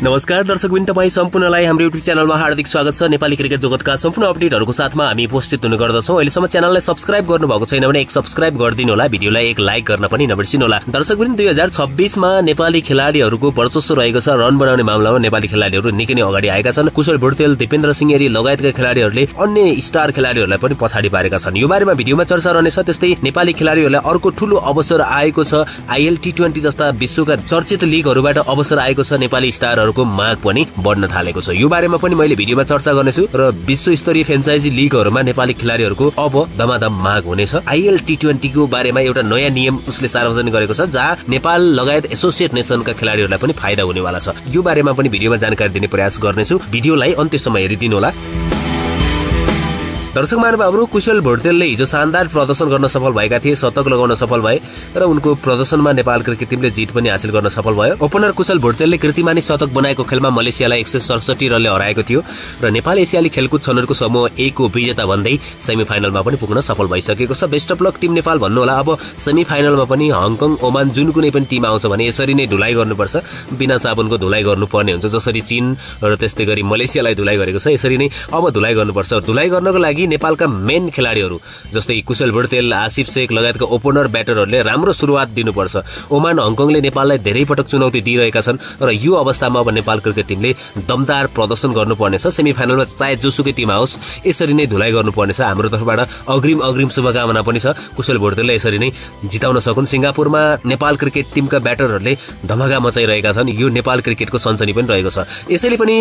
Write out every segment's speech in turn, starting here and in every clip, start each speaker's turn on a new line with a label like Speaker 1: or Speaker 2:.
Speaker 1: नमस्कार दर्शकवृन्द, तपाईँ सम्पूर्णलाई हाम्रो युट्युब च्यानलमा हार्दिक स्वागत छ। नेपाली क्रिकेट जगतका सम्पूर्ण अपडेटहरूको साथमा हामी उपस्थित हुने गर्दछौँ। अहिलेसम्म च्यानललाई सब्स्क्राइब गर्नुभएको छैन भने एक सब्स्क्राइब गरिदिनु होला, भिडियोलाई एक लाइक गर्न पनि नबिर्सिनु होला। दर्शकवृन्द, 2026 मा नेपाली खेलाडीहरूको वर्चस्व रहेको छ। रन बनाउने मामलामा नेपाली खेलाडीहरू निकै नै अगाडि आएका छन्। कुशल भुर्तेल, दिपेन्द्र सिंहेरी लगायतका खेलाडीहरूले अन्य स्टार खेलाडीहरूलाई पनि पछाडि पारेका छन्। यो बारेमा भिडियोमा चर्चा रहनेछ। त्यस्तै नेपाली खेलाडीहरूलाई अर्को ठूलो अवसर आएको छ। आईएल टी20 जस्ता विश्वका चर्चित लिगहरूबाट अवसर आएको छ। नेपाली स्टारहरूको माग पनि बढ्न थालेको छ। यो बारेमा पनि मैले भिडियोमा चर्चा गर्नेछु र विश्वस्तरीय फ्रेन्चाइजी लिगहरूमा नेपाली खेलाडीहरूको अब दमादम माग हुनेछ। आईएल टी20 को बारेमा एउटा नयाँ नियम उसले सार्वजनिक गरेको छ, जहाँ नेपाल लगायत एसोसिएट नेसनका खेलाडीहरूलाई पनि फाइदा हुनेवाला छ। यो बारेमा पनि भिडियोमा जानकारी दिने प्रयास गर्नेछु। भिडियोलाई अन्त्यसम्म हेरिदिनु होला। दर्शक महानुभावहरू, कुशल भुर्तेलले हिजो शानदार प्रदर्शन गर्न सफल भएका थिए। शतक लगाउन सफल भए र उनको प्रदर्शनमा नेपाल क्रिकेट टिमले जित पनि हासिल गर्न सफल भयो। ओपनर कुशल भुर्तेलले कीर्तिमानी शतक बनाएको खेलमा मलेसियालाई 167 रनले हराएको थियो र नेपाल एसियाली खेलकुद छनौटको समूह ए को विजेता बन्दै सेमिफाइनलमा पनि पुग्न सफल भइसकेको छ। Best of luck team Nepal भन्नुहोला। अब सेमिफाइनलमा पनि हङकङ, ओमान जुन कुनै पनि टिम आउँछ भने यसरी नै धुलाइ गर्नुपर्छ। बिना साबुनको धुलाइ गर्नुपर्ने हुन्छ। जसरी चीन र त्यस्तै गरी मलेसियालाई धुलाइ गरेको छ, यसरी नै अब धुलाइ गर्नुपर्छ। धुलाइ गर्नको लागि नेपालका मेन खेलाडीहरू जस्तै कुशल भुर्तेल, आसिफ शेख लगायतका ओपनर ब्याटरहरूले राम्रो सुरुवात दिनुपर्छ। ओमान, हङकङले नेपाललाई धेरै पटक चुनौती दिइरहेका छन् र यो अवस्थामा अब नेपाल क्रिकेट टिमले दमदार प्रदर्शन गर्नुपर्नेछ। सेमिफाइनलमा चाहे जोसुकै टिम आओस् यसरी नै धुलाइ गर्नुपर्नेछ। हाम्रो तर्फबाट अग्रिम शुभकामना पनि छ। कुशल भुर्तेलले यसरी नै जिताउन सकुन्। सिङ्गापुरमा नेपाल क्रिकेट टिमका ब्याटरहरूले धमाका मचाइरहेका छन्। यो नेपाल क्रिकेटको सञ्चनी पनि रहेको छ। यसैले पनि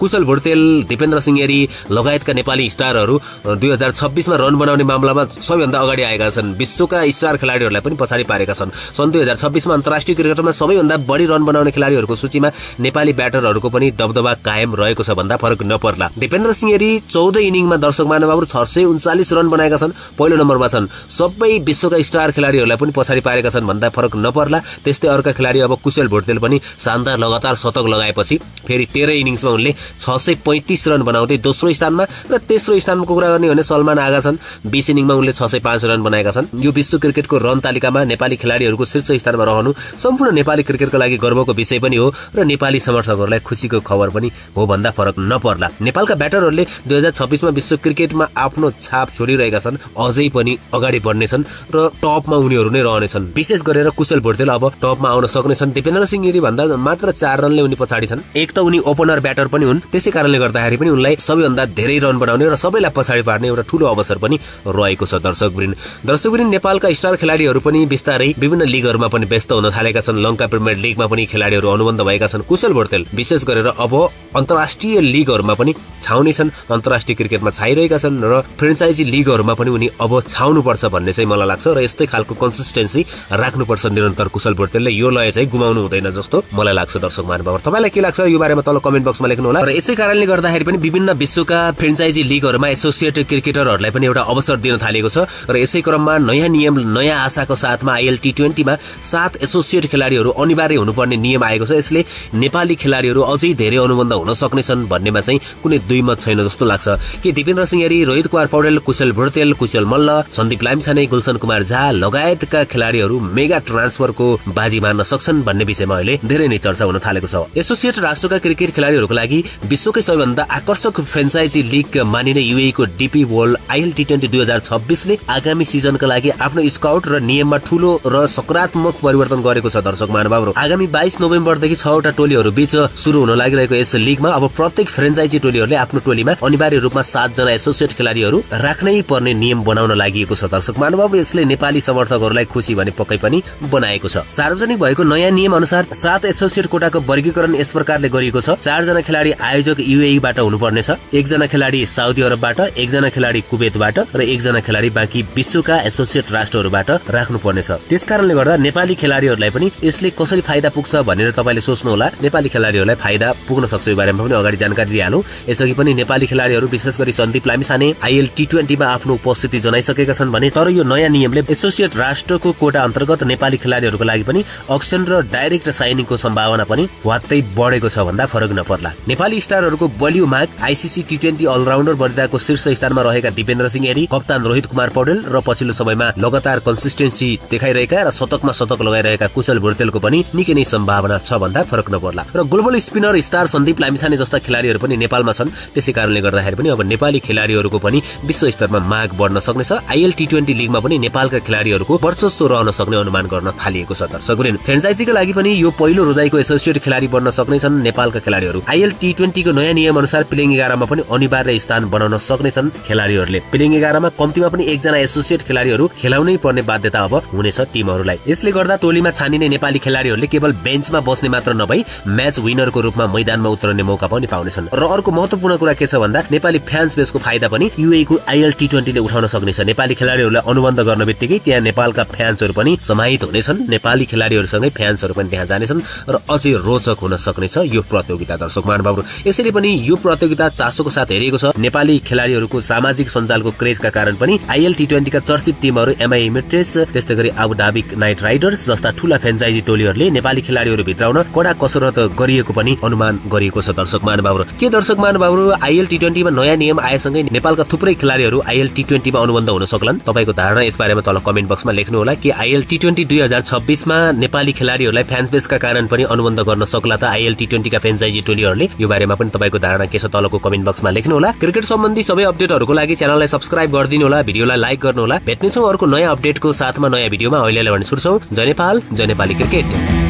Speaker 1: कुशल भुर्तेल, दिपेन्द्र सिंहेरी लगायतका नेपाली स्टारहरू 2026 मा रन बनाउने मामलामा सबैभन्दा अगाडि आएका छन्। विश्वका स्टार खेलाडीहरूलाई पनि पछाडि पारेका छन्। सन् 2026 मा अन्तर्राष्ट्रिय क्रिकेटमा सबैभन्दा बढी रन बनाउने खेलाडीहरूको सूचीमा नेपाली ब्याटरहरूको पनि दबदबा कायम रहेको छ भन्दा फरक नपर्ला। दिपेन्द्र सिंहेरी 14 इनिङमा दर्शक महानुभावहरू 639 रन बनाएका छन्, पहिलो नम्बरमा छन्। सबै विश्वका स्टार खेलाडीहरूलाई पनि पछाडि पारेका छन् भन्दा फरक नपर्ला। त्यस्तै अर्का खेलाडी अब कुशल भुर्तेल पनि शानदार लगातार शतक लगाएपछि फेरि 13 इनिङ्समा उनले 635 रन बनाउँदै दोस्रो स्थानमा र तेस्रो स्थानमा कुरा गर्ने भने सलमान आगा छन्। 20 इनिङमा उनले 605 रन बनाएका छन्। यो विश्व क्रिकेटको रन तालिकामा नेपाली खेलाडीहरूको शीर्ष स्थानमा रहनु सम्पूर्ण नेपाली क्रिकेटको लागि गर्वको विषय पनि हो र नेपाली समर्थकहरूलाई खुसीको खबर पनि हो भन्दा फरक नपर्ला। नेपालका ब्याटरहरूले 2026 मा विश्व क्रिकेटमा आफ्नो छाप छोडिरहेका छन्। अझै पनि अगाडि बढ्नेछन् र टपमा उनीहरू नै रहनेछन्। विशेष गरेर कुशल भुर्तेल अब टपमा आउन सक्नेछन्। दिपेन्द्र सिंहेरी भन्दा मात्र 4 रनले उनी पछाडि छन्। एक त उनी ओपनर ब्याटर पनि हुन्, त्यसै कारणले गर्दाखेरि पनि उनलाई सबैभन्दा धेरै रन बनाउने र सबैलाई पछाडि पार्ने एउटा ठूलो अवसर पनि रहेको छ। दर्शकवृन्द, नेपालका स्टार खेलाडीहरू पनि बिस्तारै विभिन्न लिगहरूमा पनि व्यस्त हुन थालेका छन्। लङ्का प्रिमियर लिगमा पनि खेलाडीहरू अनुबन्ध भएका छन्। कुशल भुर्तेल विशेष गरेर अब अन्तर्राष्ट्रिय लिगहरूमा पनि छाउने छन्। अन्तर्राष्ट्रिय क्रिकेटमा छाइरहेका छन् र फ्रेन्चाइजी लिगहरूमा पनि उनी अब छाउनुपर्छ भन्ने चाहिँ मलाई लाग्छ र यस्तै खालको कन्सिस्टेन्सी राख्नुपर्छ निरन्तर कुशल भुर्तेलले। यो लय चाहिँ गुमाउनु हुँदैन जस्तो मलाई लाग्छ। दर्शक महानुभाव, तपाईँलाई के लाग्छ यो बारेमा तल कमेन्ट बक्समा लेख्नु होला। र यसै कारणले गर्दाखेरि पनि विभिन्न विश्वका फ्रेन्चाइजी लिगहरूमा एसोसिएट क्रिकेटरहरूलाई पनि एउटा अवसर दिन थालेको छ र यसै क्रममा नयाँ नियम, नयाँ आशाको साथमा आईएल टी20 मा 7 एसोसिएट खेलाडीहरू अनिवार्य हुनुपर्ने नियम आएको छ। यसले नेपाली खेलाडीहरू अझै धेरै अनुबन्ध हुन सक्नेछन् भन्नेमा चाहिँ कुनै दुई मत छैन जस्तो लाग्छ। कि दिपेन्द्र सिंहेरी, रोहित कुमार पौडेल, कुशल भुर्तेल, कुशल मल्ल, सन्दीप लामिछाने, गुलशन कुमार झा लगायतका खेलाडीहरू मेगा ट्रान्सफरको बाजी मार्न सक्छन् भन्ने विषयमा अहिले धेरै नै चर्चा हुन थालेको छ। एसोसिएट राष्ट्रका क्रिकेट खेलाडीहरूको लागि विश्वकै सबैभन्दा आकर्षक फ्रेन्चाइजी लिग मानिने यूएई को डीपी वर्ल्ड आईएल टी20 2026 ले आगामी सिजनका लागि आफ्नो स्काउट र नियममा ठूलो र सकारात्मक परिवर्तन गरेको छ। दर्शक महानुभावहरू, आगामी 22 नोभेम्बरदेखि 6 वटा टोलीहरू बीच सुरु हुन लागिरहेको यस लिगमा अब प्रत्येक फ्रेन्चाइजी टोलीहरूले आफ्नो टोलीमा अनिवार्य रूपमा 7 जना एसोसिएट खेलाडीहरू राख्नै पर्ने नियम बनाउन लागि। दर्शक महानुभाव, यसले नेपाली समर्थकहरूलाई खुसी भने पक्कै पनि बनाएको छ। सार्वजनिक भएको नयाँ नियम अनुसार 7 एसोसिएट कोटाको वर्गीकरण यस प्रकारले गरिएको छ। 4 जना खेलाडी आयोजक यूएई बाट हुनुपर्नेछ, 1 जना खेलाडी साउदी अरबबाट, 1 जना खेलाडी कुवेतबाट र 1 जना खेलाडी बाँकी विश्वका एसोसिएट राष्ट्रहरूबाट राख्नुपर्नेछ। त्यसकारणले गर्दा नेपाली खेलाडीहरूलाई पनि यसले कसरी फाइदा पुग्छ भनेर तपाईँले सोच्नु होला। नेपाली खेलाडीहरूलाई फाइदा पुग्न सक्छ यो बारेमा पनि अगाडि जानकारी दिइहालौँ। यसअघि पनि नेपाली खेलाडीहरू विशेष गरी सन्दीप लामिछाने आईएल टी20 मा आफ्नो उपस्थिति जनाइसकेका छन् भने तर यो नयाँ नियमले एसोसिएट राष्ट्रको कोटा अन्तर्गत नेपाली खेलाडीहरूको लागि पनि अक्सन र डाइरेक्ट साइनिङको सम्भावना पनि वात्तै बढेको छ भन्दा फरक नपर्ला। नेपाली स्टारहरूको बलियो माग, आईसीसी टी20 अलराउन्डर वरियताको शीर्ष स्थानमा रहेका दिपेन्द्र सिंह एरी, कप्तान रोहित कुमार पौडेल र पछिल्लो समयमा लगातार कन्सिस्टेन्सी देखाइरहेका र शतकमा शतक लगाइरहेका कुशल भुर्तेलको पनि निकै नै सम्भावना छ भन्दा फरक नपर्ला। र global spinner star Sandeep Lamichhane जस्ता खेलाडीहरू पनि नेपालमा छन्। त्यसै कारणले गर्दाखेरि पनि अब नेपाली खेलाडीहरूको पनि विश्व स्तरमा माग बढ्न सक्नेछ। आईएल टी20 लिगमा पनि नेपालका खेलाडीहरूको वर्चस्व रहन सक्ने अनुमान गर्न थालिएको छ। दर्शकवृन्द, फ्रेन्चाइजीका लागि पनि यो पहिलो रोजाइको एसोसिएट खेलाडी बन्न सक्नेछन् नेपालका खेलाडीहरू। आईएल टी20 को नयाँ नियम अनुसार प्लेइङ 11 मा पनि अनिवार्य स्थान बनाउन सक्नेछन् खेलाडीहरूले। प्लेइङ 11 मा कम्तीमा पनि एकजना एसोसिएट खेलाडीहरू खेलाउनै पर्ने बाध्यता अब हुनेछ टिमहरूलाई। यसले गर्दा टोलीमा छानिने नेपाली खेलाडीहरूले केवल बेन्चमा बस्ने मात्र नभई म्याच विनरको रूपमा मैदानमा उत्रने मौका पनि पाउनेछन्। र अर्को महत्त्वपूर्ण कुरा के छ भन्दा नेपाली फ्यान्स बेसको फाइदा पनि युए को आईएल टी20 ले उठाउन सक्नेछ। नेपाली खेलाडीहरूलाई अनुबन्ध गर्ने बित्तिकै त्यहाँ नेपालका फ्यान्सहरू पनि समाहित हुनेछन्। नेपाली खेलाडीहरूसँगै फ्यान्सहरू पनि त्यहाँ जानेछन् र अझै रोचक हुन सक्नेछ यो प्रतियोगिता। दर्शक महानुभावहरू, यसरी पनि यो प्रतियोगिता चासोको साथ हेरिएको छ। नेपाली खेलाडीहरूको सामाजिक सञ्जालको क्रेजका कारण पनि आईएल टी20 का चर्चित टिमहरू एमआई इमिरेट्स, त्यस्तै गरी आबु धाबी नाइट राइडर्स जस्ता ठूला फ्रेन्चाइजी टोलीहरूले नेपाली खेलाडीहरू भित्राउन कडा कसरत गरिएको पनि अनुमान गरिएको छ। दर्शक महानुभावहरू, के दर्शक महानुभावहरू आईएल टी20 मा नयाँ नियम आएसँगै नेपालका थुप्रै खेलाडीहरू आईएल टी20 मा अनुबन्ध हुन सक्लान्? तपाईको धारणा यसबारेमा तल कमेन्ट बक्समा लेख्नु होला। के आईएल टी20 2026 मा नेपाली खेलाडीहरूलाई फ्यान्स बेसका कारण पनि अनुबन्ध गर्न सक्ला त आईएल टी20 का फ्रेन्चाइजी टोलीहरूले? यो बारेमा पनि तपाईको धारणा के छ तलको कमेन्ट बक्समा लेख्नु होला। क्रिकेट सम्बन्धी सबै अपडेटहरूको लागि च्यानललाई सब्स्क्राइब गरिदिनु होला, भिडियोलाई लाइक गर्नु होला। भेट्नेछौँ अर्को नयाँ अपडेटको साथमा नयाँ भिडियोमा। अहिलेलाई भने छुट्छौँ। जय नेपाल, जय नेपाली क्रिकेट।